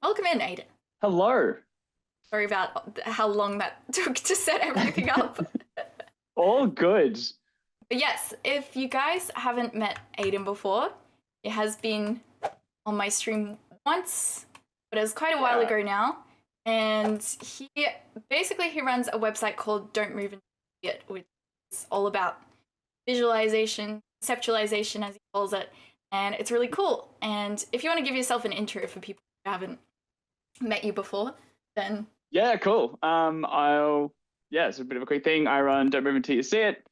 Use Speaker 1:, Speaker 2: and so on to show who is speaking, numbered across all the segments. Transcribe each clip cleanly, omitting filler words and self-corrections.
Speaker 1: Welcome in, Aiden.
Speaker 2: Hello.
Speaker 1: Sorry about how long that took to set everything up.
Speaker 2: All good.
Speaker 1: But yes, if you guys haven't met Aiden before, it has been on my stream once, but it was quite a while
Speaker 2: Yeah.
Speaker 1: ago now. And he runs a website called Don't Move and It, which is all about visualization, conceptualization, as he calls it. And it's really cool. And if you want to give yourself an intro for people who haven't met you before, then
Speaker 2: Yeah, cool. It's a bit of a quick thing. I run Don't Move Until You See It,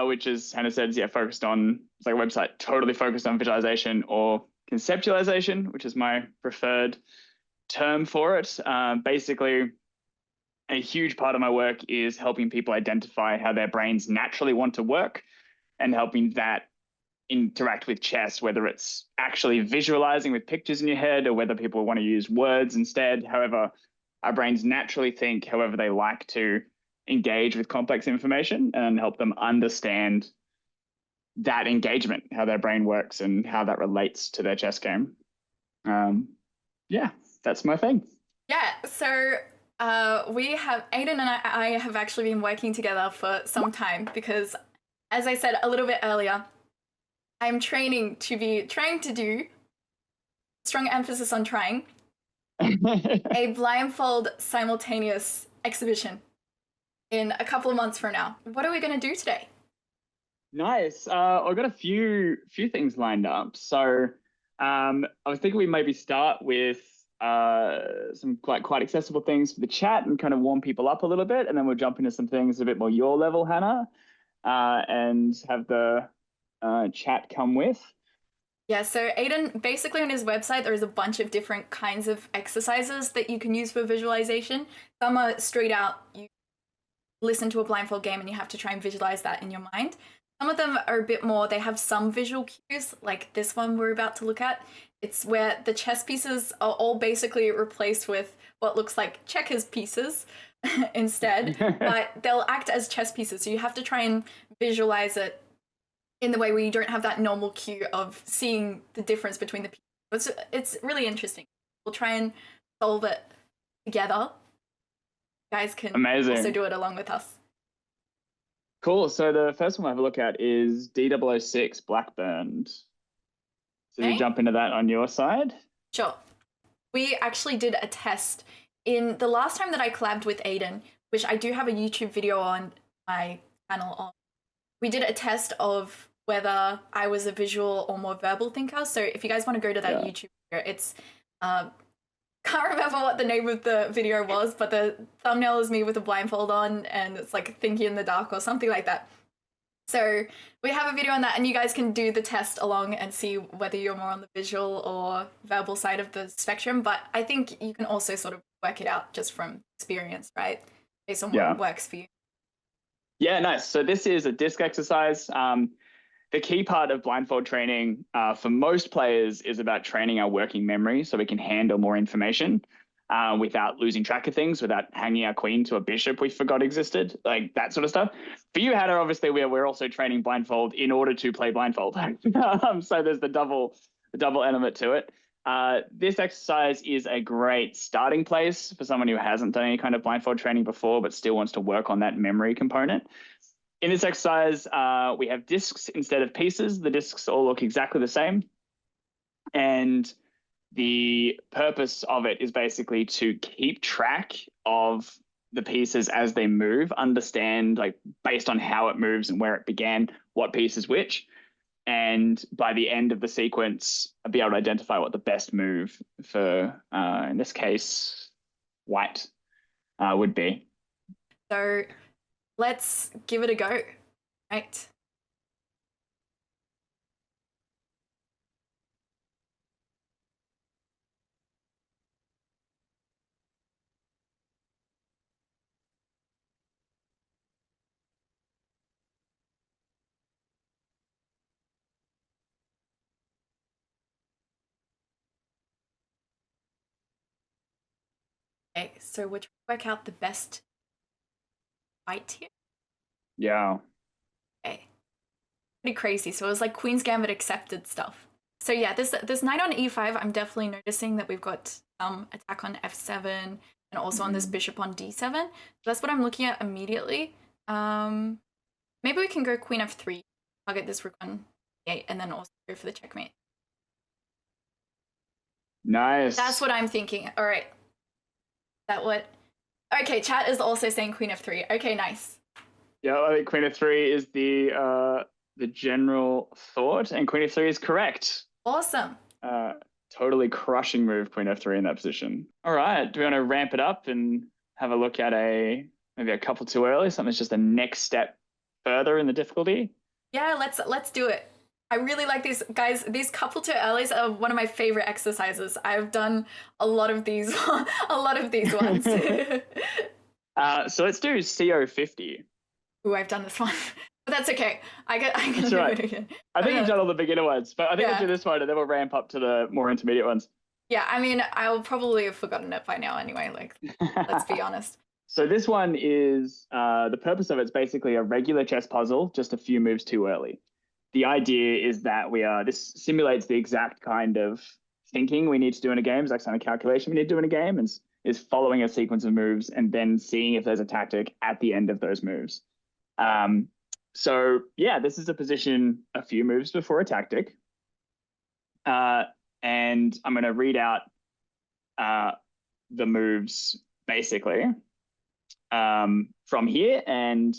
Speaker 2: which is Hannah said, focused on, it's like a website totally focused on visualization or conceptualization, which is my preferred term for it. Basically, a huge part of my work is helping people identify how their brains naturally want to work and helping that interact with chess, whether it's actually visualizing with pictures in your head or whether people want to use words instead. However, our brains naturally think however they like to engage with complex information and help them understand that engagement, how their brain works and how that relates to their chess game. Yeah, that's my thing.
Speaker 1: yeah, so we have Aiden and I have actually been working together for some time because, as I said a little bit earlier, I'm trying to do strong emphasis on trying a blindfold simultaneous exhibition in a couple of months from now. What are we going to do today?
Speaker 2: Nice. I've got a few things lined up. So I was thinking we maybe start with some quite accessible things for the chat and kind of warm people up a little bit, and then we'll jump into some things a bit more your level, Hannah, and have the chat come with.
Speaker 1: Yeah, so Aiden, basically on his website, there is a bunch of different kinds of exercises that you can use for visualization. Some are straight out, you listen to a blindfold game and you have to try and visualize that in your mind. Some of them are a bit more, they have some visual cues, like this one we're about to look at. It's where the chess pieces are all basically replaced with what looks like checkers pieces instead, but they'll act as chess pieces. So you have to try and visualize it in the way where you don't have that normal cue of seeing the difference between the pieces. It's really interesting. We'll try and solve it together. You guys can
Speaker 2: Amazing.
Speaker 1: Also do it along with us.
Speaker 2: Cool. So the first one we'll have a look at is D006 Blackburned. So you jump into that on your side?
Speaker 1: Sure. We actually did a test in the last time that I collabed with Aiden, which I do have a YouTube video on my channel on. We did a test of whether I was a visual or more verbal thinker. So if you guys want to go to that YouTube video, it's can't remember what the name of the video was, but the thumbnail is me with a blindfold on and it's like thinking in the dark or something like that. So we have a video on that and you guys can do the test along and see whether you're more on the visual or verbal side of the spectrum. But I think you can also sort of work it out just from experience, right? Based on what works for you.
Speaker 2: Yeah, nice. So this is a disc exercise. The key part of blindfold training for most players is about training our working memory so we can handle more information without losing track of things, without hanging our queen to a bishop we forgot existed, like that sort of stuff. For you, Hannah, obviously we're also training blindfold in order to play blindfold. So there's the double element to it. This exercise is a great starting place for someone who hasn't done any kind of blindfold training before but still wants to work on that memory component. In this exercise, we have discs instead of pieces. The discs all look exactly the same. And the purpose of it is basically to keep track of the pieces as they move, understand, like, based on how it moves and where it began, what piece is which. And by the end of the sequence, I'll be able to identify what the best move for, in this case, white would be.
Speaker 1: So let's give it a go, right? Okay, so we're trying to work out the best white here.
Speaker 2: Yeah.
Speaker 1: Okay. Pretty crazy. So it was like Queen's Gambit accepted stuff. So yeah, this knight on e5, I'm definitely noticing that we've got attack on f7 and also on this bishop on d7. That's what I'm looking at immediately. Maybe we can go queen f3, target this rook on e8, and then also go for the checkmate.
Speaker 2: Nice.
Speaker 1: That's what I'm thinking. All right. That what? Okay, chat is also saying queen f3. Okay, nice.
Speaker 2: Yeah, I think queen f3 is the general thought, and queen f3 is correct.
Speaker 1: Awesome.
Speaker 2: Totally crushing move, queen f3 in that position. All right, do we want to ramp it up and have a look at maybe a couple too early? Something's just the next step further in the difficulty.
Speaker 1: Yeah, let's do it. I really like these guys. These couple to earlies are one of my favorite exercises. I've done a lot of these, ones.
Speaker 2: So let's do CO50.
Speaker 1: Ooh, I've done this one, but that's okay. I can
Speaker 2: That's
Speaker 1: do
Speaker 2: right.
Speaker 1: it again.
Speaker 2: I think you've done all the beginner ones, but I think
Speaker 1: Yeah.
Speaker 2: we'll do this one and then we'll ramp up to the more intermediate ones.
Speaker 1: Yeah, I mean, I'll probably have forgotten it by now anyway. Like, let's be honest.
Speaker 2: So this one is the purpose of it's basically a regular chess puzzle, just a few moves too early. The idea is that this simulates the exact kind of thinking we need to do in a game, exact kind of calculation we need to do in a game, and is following a sequence of moves and then seeing if there's a tactic at the end of those moves. So yeah, this is a position a few moves before a tactic. And I'm going to read out the moves basically from here, and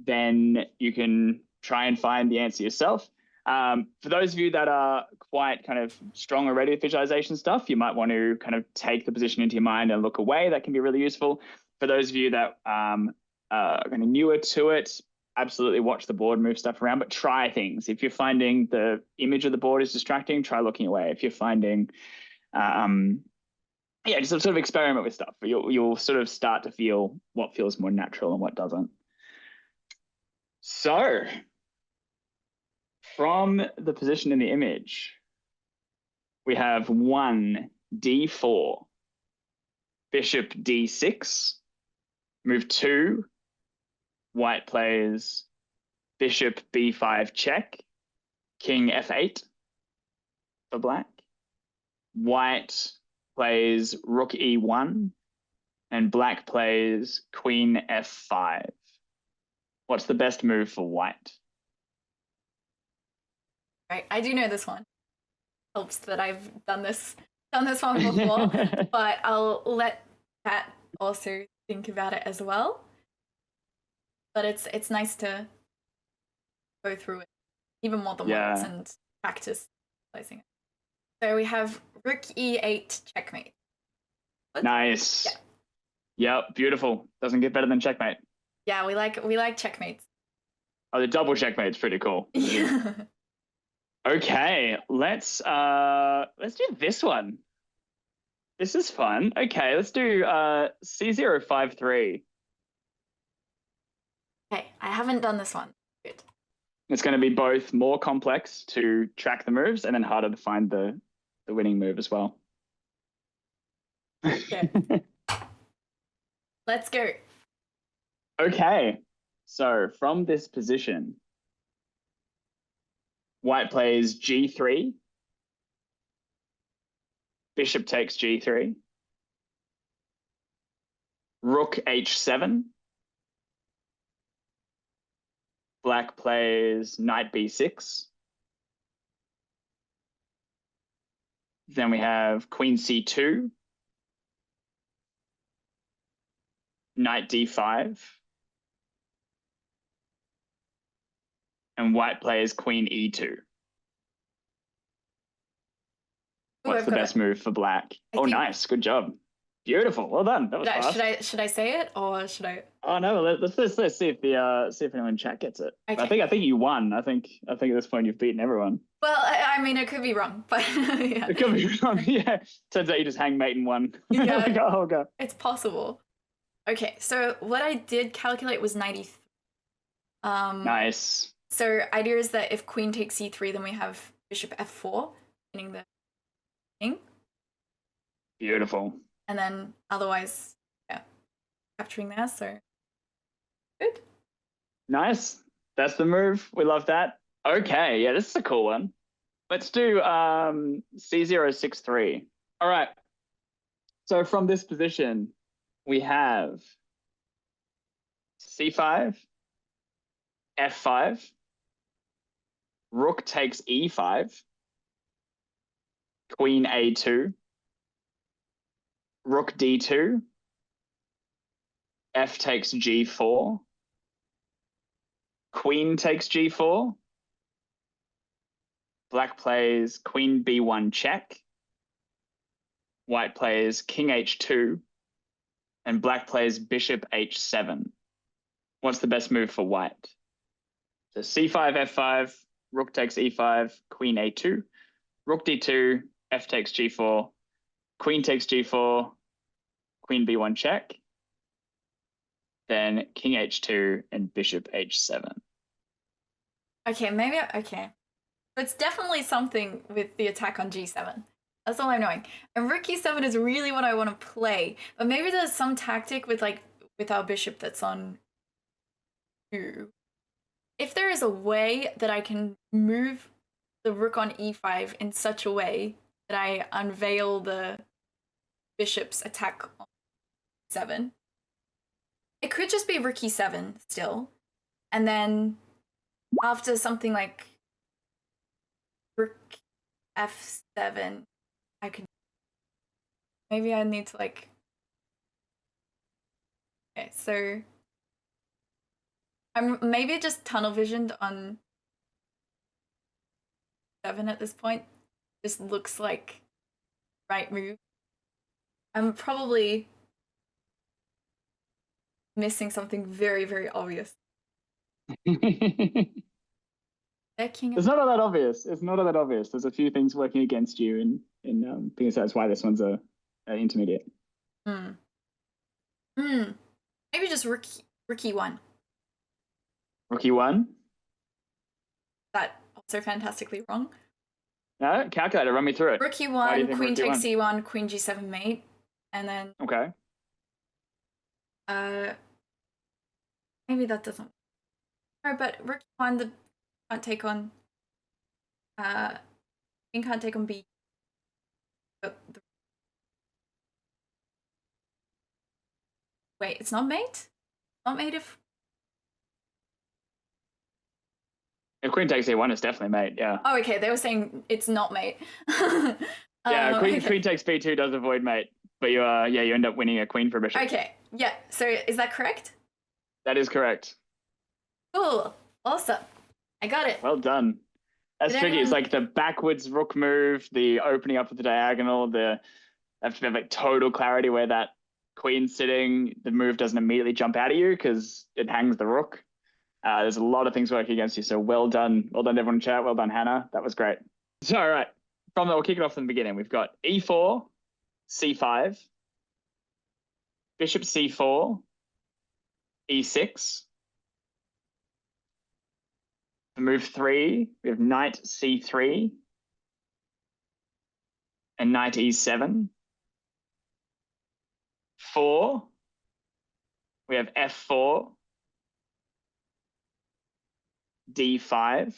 Speaker 2: then you can try and find the answer yourself. For those of you that are quite kind of strong already with visualization stuff, you might want to kind of take the position into your mind and look away. That can be really useful. For those of you that are kind of newer to it, absolutely watch the board, move stuff around, but try things. If you're finding the image of the board is distracting, try looking away. If you're finding, just sort of experiment with stuff. You'll sort of start to feel what feels more natural and what doesn't. So, from the position in the image, we have 1, d4, bishop d6, move 2, white plays bishop b5 check, king f8 for black. White plays rook e1, and black plays queen f5. What's the best move for white?
Speaker 1: Right, I do know this one. Helps that I've done this one before, but I'll let Pat also think about it as well. But it's nice to go through it even more than once and practice placing it. So we have rook e8 checkmate.
Speaker 2: Nice. Yep, beautiful. Doesn't get better than checkmate.
Speaker 1: Yeah, we like checkmates.
Speaker 2: Oh, the double checkmate's pretty cool. Okay, let's do this one. This is fun. Okay, let's do C053.
Speaker 1: Okay, I haven't done this one. Good.
Speaker 2: It's going to be both more complex to track the moves and then harder to find the winning move as well.
Speaker 1: Okay. Let's go.
Speaker 2: Okay, so from this position, white plays g3, bishop takes g3, rook h7, black plays knight b6, then we have queen c2, knight d5, and white plays queen e2. What's the best move for black? Nice. Good job. Beautiful. Well done. That was fast.
Speaker 1: Should I say it or should I?
Speaker 2: Oh no. Let's see if anyone in chat gets it. Okay. I think you won. I think at this point you've beaten everyone.
Speaker 1: Well, I mean, it could be wrong, but yeah.
Speaker 2: It could be wrong. Yeah. Turns out you just hang mate and won.
Speaker 1: Yeah.
Speaker 2: Go.
Speaker 1: It's possible. Okay. So what I did calculate was 93.
Speaker 2: Nice.
Speaker 1: So idea is that if queen takes c3, then we have bishop f4, meaning the king.
Speaker 2: Beautiful.
Speaker 1: And then otherwise, yeah, capturing there. So good.
Speaker 2: Nice. That's the move. We love that. Okay. Yeah, this is a cool one. Let's do C063. All right. So from this position, we have C5, F5, Rook takes E5, Queen A2, Rook D2, F takes G4, Queen takes G4, Black plays Queen B1 check, White plays King H2, and Black plays Bishop H7. What's the best move for White? So C5, F5, Rook takes E5, Queen A2, Rook D2, F takes G4, Queen takes G4, Queen B1 check, then King H2 and Bishop H7.
Speaker 1: Okay, maybe, okay. It's definitely something with the attack on G7. That's all I'm knowing. And Rook E7 is really what I want to play. But maybe there's some tactic with our bishop that's on 2. If there is a way that I can move the rook on E5 in such a way that I unveil the bishop's attack on 7, it could just be Rook E7 still. And then after something like Rook F7, I could, maybe I need to like, okay, so I'm maybe just tunnel visioned on 7 at this point. This looks like right move. I'm probably missing something very, very obvious.
Speaker 2: It's not all that obvious. It's not all that obvious. There's a few things working against you, and because that's why this one's a intermediate.
Speaker 1: Maybe just rook E1.
Speaker 2: Rook E1?
Speaker 1: That also fantastically wrong.
Speaker 2: No, calculator, run me through it.
Speaker 1: Rook E1, queen takes C1, queen G7 mate, and then
Speaker 2: okay.
Speaker 1: Maybe that doesn't. No, but rook E1 can't take on. Queen can't take on B. Wait, it's not mate? Not mate if
Speaker 2: Queen takes A1 is definitely mate, yeah.
Speaker 1: Oh, okay, they were saying it's not mate.
Speaker 2: Yeah, queen
Speaker 1: okay.
Speaker 2: queen takes B2 does avoid mate, but you end up winning a queen for a bishop.
Speaker 1: Okay, yeah, so is that correct?
Speaker 2: That is correct.
Speaker 1: Cool, awesome. I got it.
Speaker 2: Well done. That's tricky. It's like the backwards rook move, the opening up of the diagonal, have to have like total clarity where that queen's sitting. The move doesn't immediately jump out at you because it hangs the rook. There's a lot of things working against you. So well done. Well done, everyone in chat. Well done, Hannah. That was great. So, all right. We'll kick it off from the beginning. We've got E4, C5, Bishop C4, E6. For move 3, we have Knight C3 and Knight E7. 4, we have F4, D5.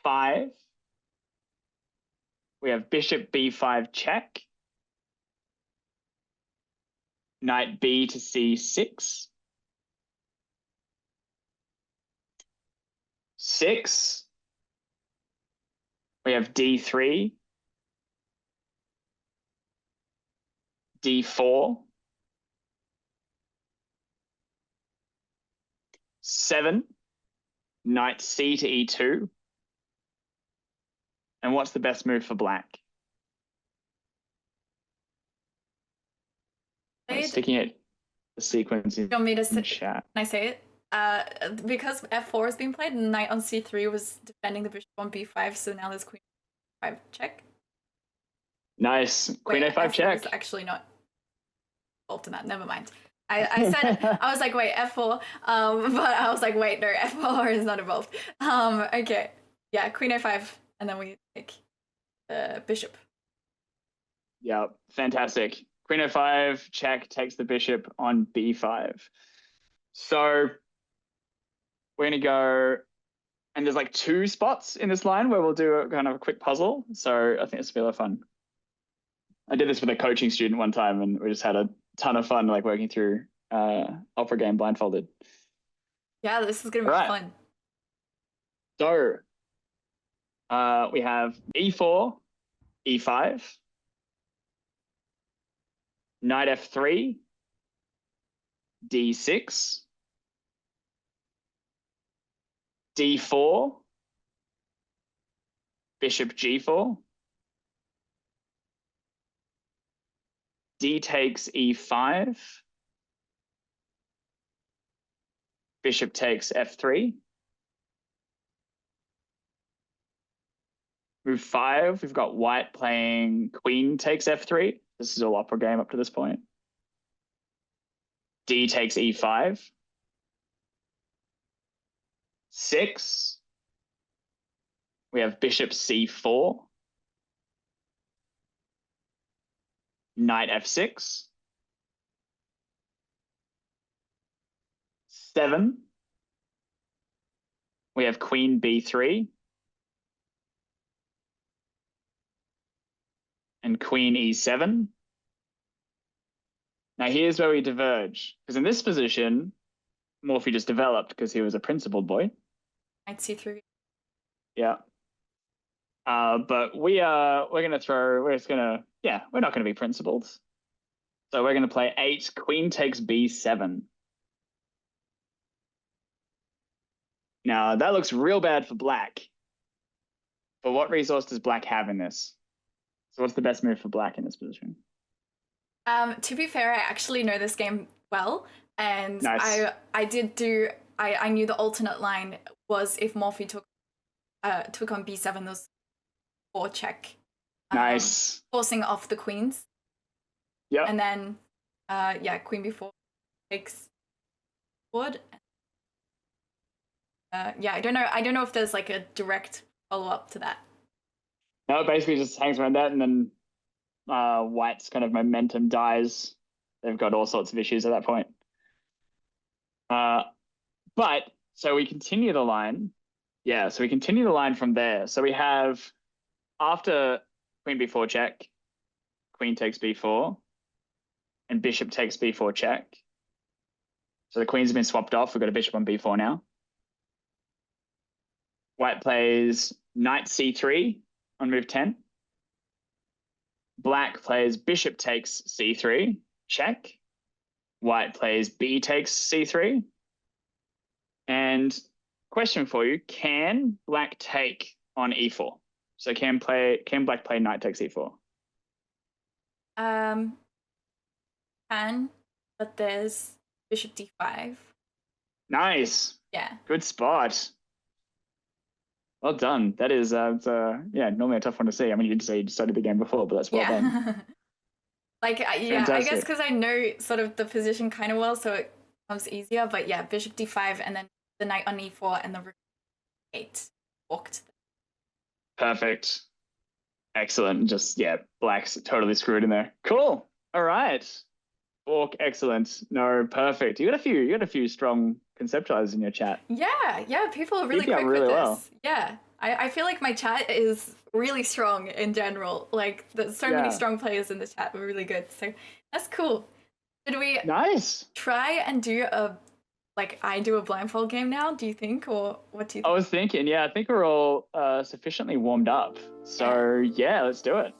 Speaker 2: 5, we have Bishop B5 check. Knight B to C6. 6, we have D3, D4, 7, Knight C to E2. And what's the best move for Black? I'm sticking it the sequence in,
Speaker 1: you want me to
Speaker 2: chat.
Speaker 1: Can I say it? Because F4 has been played, Knight on C3 was defending the bishop on B5, so now there's Queen A5 check.
Speaker 2: Nice. Queen A5 check.
Speaker 1: Is actually not involved in that. Never mind. I said I was like, wait, F4, but I was like, wait, no, F4 is not involved. Okay, yeah, Queen A5, and then we take the bishop.
Speaker 2: Yeah, fantastic. Queen A5 check takes the bishop on B5. So we're gonna go And there's like 2 spots in this line where we'll do a kind of a quick puzzle. So I think it's a lot of fun. I did this with a coaching student one time, and we just had a ton of fun like working through opera game blindfolded.
Speaker 1: Yeah, this is gonna be fun.
Speaker 2: So we have E4, E5, knight F3, D6, D4, bishop G4, D takes E5, bishop takes F3. Move 5, we've got white playing queen takes F3. This is all opera game up to this point. D takes E5. 6, we have bishop C4. Knight F6. 7, we have queen B3. And queen E7. Now here's where we diverge, because in this position, Morphy just developed because he was a principled boy.
Speaker 1: Knight C3.
Speaker 2: Yeah. But we're not going to be principled. So we're going to play 8, queen takes B7. Now that looks real bad for black. But what resource does black have in this? So what's the best move for black in this position?
Speaker 1: To be fair, I actually know this game well, and
Speaker 2: nice.
Speaker 1: I knew the alternate line was if Morphy took on B7, those 4 check.
Speaker 2: Nice.
Speaker 1: Forcing off the queens.
Speaker 2: Yeah.
Speaker 1: And then queen B4 takes forward. I don't know if there's like a direct follow-up to that.
Speaker 2: No, it basically just hangs around that, and then white's kind of momentum dies. They've got all sorts of issues at that point. But so we continue the line. Yeah, so we continue the line from there. So we have, after queen b4 check, queen takes b4, and bishop takes b4 check. So the queens have been swapped off. We've got a bishop on b4 now. White plays knight c3 on move 10. Black plays bishop takes c3, check. White plays b takes c3. And question for you, can black take on e4? So can black play knight takes e4?
Speaker 1: Can, but there's bishop d5.
Speaker 2: Nice.
Speaker 1: Yeah.
Speaker 2: Good spot. Well done. That is, normally a tough one to see. I mean, you'd say you studied the game before, but that's well done.
Speaker 1: I guess because I know sort of the position kind of well, so it comes easier. But yeah, bishop d5, and then the knight on e4, and the rook 8 walked.
Speaker 2: Perfect. Excellent. Just, black's totally screwed in there. Cool. All right. Fork, excellent. No, perfect. You got a few strong conceptualizers in your chat.
Speaker 1: Yeah, people are really quick with this. Well. Yeah, I feel like my chat is really strong in general. Like, there's so many strong players in the chat. We're really good. So that's cool. Should we try and do a blindfold game now, do you think? Or what do you think?
Speaker 2: I was thinking, I think we're all sufficiently warmed up. So, let's do it.